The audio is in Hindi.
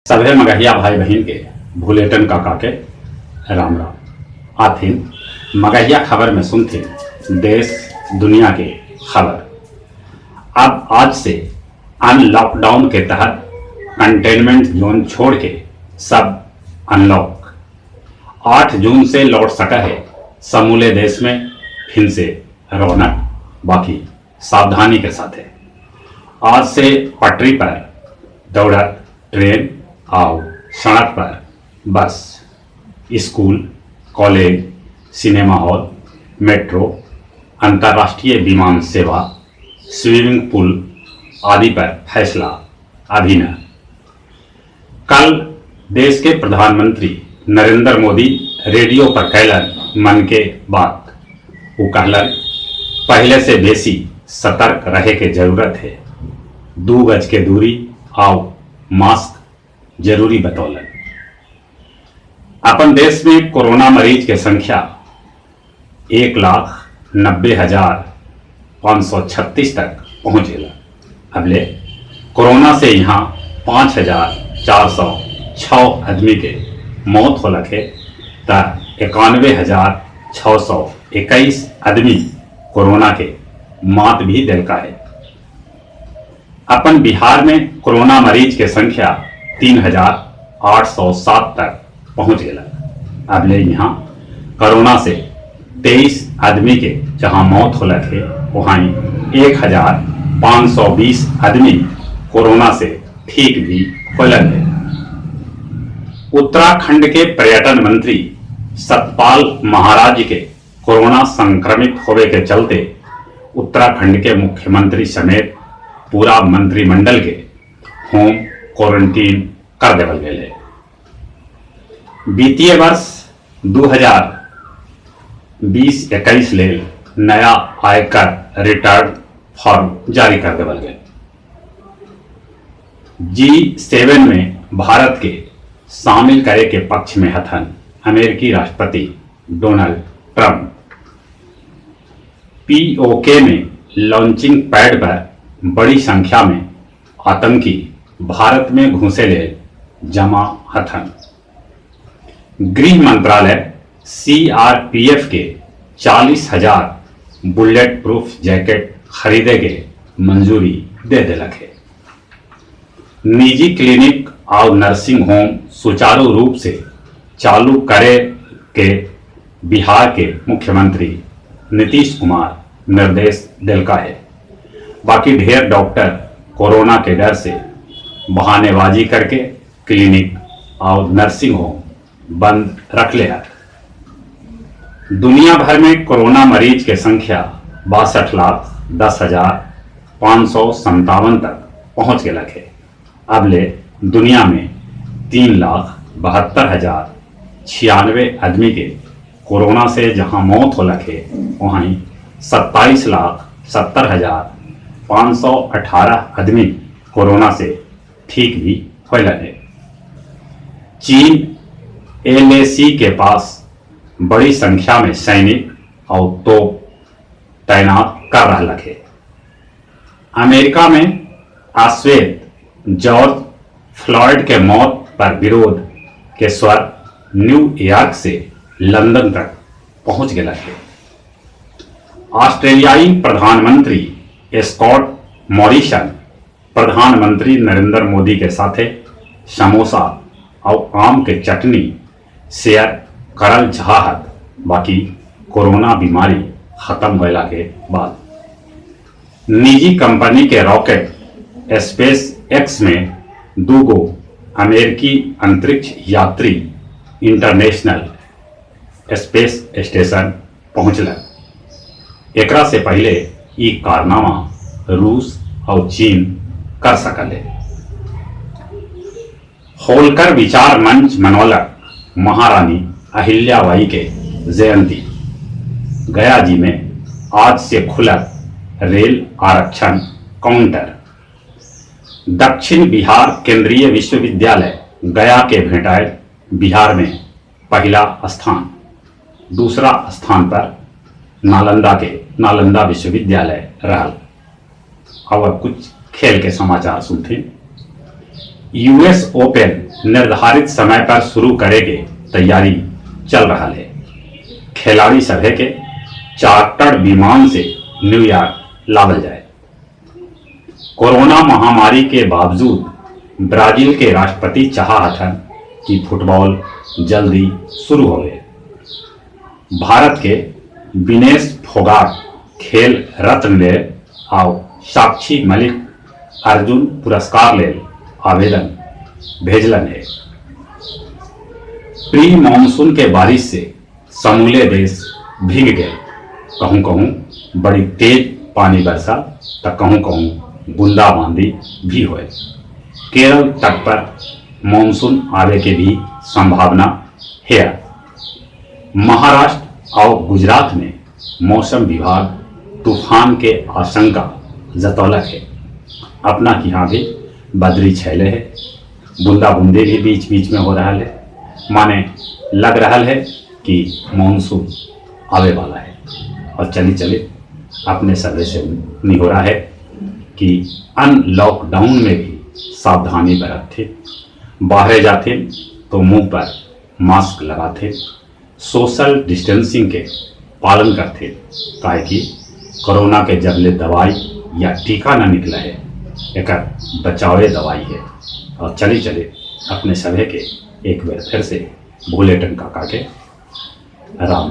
सभे मगहिया भाई बहन के भूलेटन काका के राम राम। आथिन मगहिया खबर में सुनते देश दुनिया के खबर। अब आज से लॉकडाउन के तहत कंटेनमेंट जोन छोड़ के सब अनलॉक 8 जून से लौट सका है समूले देश में फिर से रौनक, बाकी सावधानी के साथ है। आज से पटरी पर दौड़त ट्रेन और सड़क पर बस, school, college, cinema hall, metro, अंतर्राष्ट्रीय विमान सेवा, स्विमिंग पूल आदि पर फैसला अभी न। कल देश के प्रधानमंत्री नरेंद्र मोदी रेडियो पर कहलन मन के बात। वो कहलन पहले से बेसी सतर्क रहे के जरूरत है, 2 गज के दूरी आओ मास्क जरूरी बतौलन। अपन देश में कोरोना मरीज के संख्या 1,90,536 तक पहुंचेला। अबले कोरोना से यहाँ 5,406 आदमी के मौत हो लगे तो 91,621 आदमी कोरोना के मात भी दिल का है। अपन बिहार में कोरोना मरीज के संख्या 3,807 तक पहुंच गया। अबले यहाँ कोरोना से 23 आदमी के जहां मौत हो लगे वहां 1,520 आदमी कोरोना से ठीक भी हो लगे। उत्तराखंड के पर्यटन मंत्री सतपाल महाराज के कोरोना संक्रमित होने के चलते उत्तराखंड के मुख्यमंत्री समेत पूरा मंत्रिमंडल के होम क्वारंटीन कर देवल गए। वित्तीय वर्ष 2020-21 ले नया आयकर रिटर्न फॉर्म जारी कर देवल गए। G7 में भारत के शामिल करे के पक्ष में हथन अमेरिकी राष्ट्रपति डोनाल्ड ट्रंप। POK में लॉन्चिंग पैड पर बड़ी संख्या में आतंकी भारत में घुसे ले जमा हथन। गृह मंत्रालय CRPF के 40,000 बुलेट प्रूफ जैकेट खरीदे के मंजूरी दे दिलक है। निजी क्लिनिक और नर्सिंग होम सुचारू रूप से चालू करे के बिहार के मुख्यमंत्री नीतीश कुमार निर्देश दिलका है। बाकी ढेर डॉक्टर कोरोना के डर से बहानेबाजी करके क्लिनिक और नर्सिंग होम बंद रख ले है। दुनिया भर में कोरोना मरीज के संख्या 62,10,557 तक पहुंच गया है। अब ले दुनिया में 3,72,096 आदमी के कोरोना से जहां मौत हो लगे वहीं 27,70,518 आदमी कोरोना से ठीक भी हो लगे। चीन LAC के पास बड़ी संख्या में सैनिक और तोप तैनात कर रहा है। अमेरिका में अश्वेत जॉर्ज फ्लॉयड के मौत पर विरोध के स्वर न्यूयॉर्क से लंदन तक पहुंच गया है। ऑस्ट्रेलियाई प्रधानमंत्री स्कॉट मॉरिसन प्रधानमंत्री नरेंद्र मोदी के साथे समोसा और आम के चटनी शेयर करल चाहत, बाकी कोरोना बीमारी खत्म होला के बाद। निजी कंपनी के रॉकेट स्पेस एक्स में 2 गो अमेरिकी अंतरिक्ष यात्री इंटरनेशनल स्पेस स्टेशन पहुंचल। एकरा से पहले ई कारनामा रूस और चीन कर सकले। होलकर विचार मंच मनौलक महारानी अहिल्याबाई के जयंती। गया जी में आज से खुलक रेल आरक्षण काउंटर। दक्षिण बिहार केंद्रीय विश्वविद्यालय गया के भेटाए बिहार में पहला स्थान। दूसरा स्थान पर नालंदा के नालंदा विश्वविद्यालय रहल। अब कुछ खेल के समाचार सुनते। यूएस ओपन निर्धारित समय पर शुरू करे के तैयारी चल रहा है। खिलाड़ी सभे के चार्टर्ड विमान से न्यूयॉर्क लावल जाए। कोरोना महामारी के बावजूद ब्राजील के राष्ट्रपति चाहत हन कि फुटबॉल जल्दी शुरू होवे। भारत के विनेश फोगाट खेल रत्न ले और साक्षी मलिक अर्जुन पुरस्कार ले आवेदन भेजलन है। प्री मानसून के बारिश से समूले देश भीग गए। कहूँ कहूँ बड़ी तेज पानी बरसा तो कहूँ कहूँ बूंदाबांदी भी हुए। केरल तट पर मानसून आने की भी संभावना है। महाराष्ट्र और गुजरात में मौसम विभाग तूफान के आशंका जतौलक है। अपना की यहाँ भी बदरी छैले है, बूंदा बूंदे भी बीच बीच में हो रहा है। माने लग रहा है कि मानसून आवे वाला है। और चली चले अपने सर्वे से निहोरा है कि अनलॉकडाउन में भी सावधानी बरते। बाहर जाते तो मुंह पर मास्क लगाते, सोशल डिस्टेंसिंग के पालन करते, काहे कि कोरोना के जबले दवाई या टीका न निकला है, एक बचावे दवाई है। और चली चले अपने सभे के एक बार फिर से भोले टन काका के राम।